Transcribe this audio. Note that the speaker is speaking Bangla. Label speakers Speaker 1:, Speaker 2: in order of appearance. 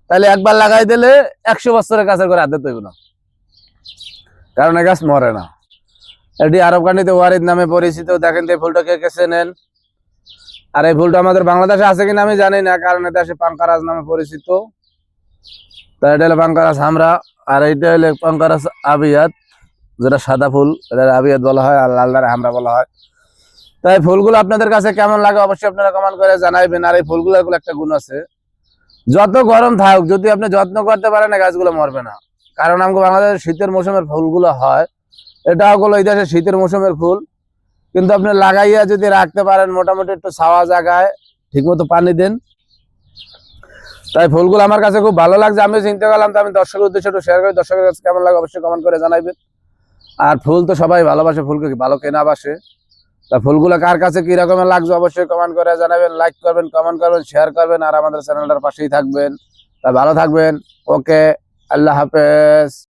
Speaker 1: তাহলে একবার লাগাই দিলে 100 বছরের কাছের করে হাতে তৈব না, কারণ এই গাছ মরে না। এটি আরব কান্ট্রিতে ওয়ারিদ নামে পরিচিত। দেখেন তো এই ফুলটা কে কে চেনেন? আর এই ফুলটা আমাদের বাংলাদেশে আছে কিনা আমি জানি না, কারণ এটা দেশে পাঙ্কারাজ নামে পরিচিত। তা এটা হলো পাঙ্কারাজ হামরা, আর এইটা হলো পাঙ্কারাজ আবিয়াত, যেটা সাদা ফুল, এটা আবিয়াত বলা হয়, আর লালদারে হামরা বলা হয়। তাই ফুলগুলো আপনাদের কাছে কেমন লাগে অবশ্যই আপনারা কমেন্ট করে জানাইবেন। আর এই ফুলগুলোর একটা গুণ আছে, যত গরম থাকুক যদি আপনি যত্ন করতে পারেন না, গাছগুলো মরবে না। কারণ আমাকে বাংলাদেশের শীতের মৌসুমের ফুলগুলো হয়, এটা হলো এই দেশের শীতের মৌসুমের ফুল। কিন্তু আপনি লাগাইয়া যদি রাখতে পারেন মোটামুটি একটু ছাওয়া জায়গায়, ঠিক মতো পানি দেন, তাই ফুলগুলো আমার কাছে খুব ভালো লাগছে। আমি চিন্তা করলাম তো আমি দর্শকের উদ্দেশ্যে একটু শেয়ার করি। দর্শকের কাছে কেমন লাগে অবশ্যই কমেন্ট করে জানাইবেন। আর ফুল তো সবাই ভালোবাসে, ফুলকে ভালো কেনা বাসে। তা ফুলগুলো কার কাছে কি রকমের লাগছে অবশ্যই কমেন্ট করে জানাবেন, লাইক করবেন, কমেন্ট করবেন, শেয়ার করবেন, আর আমাদের চ্যানেলটার পাশেই থাকবেন। তা ভালো থাকবেন। ওকে, আল্লাহ হাফেজ।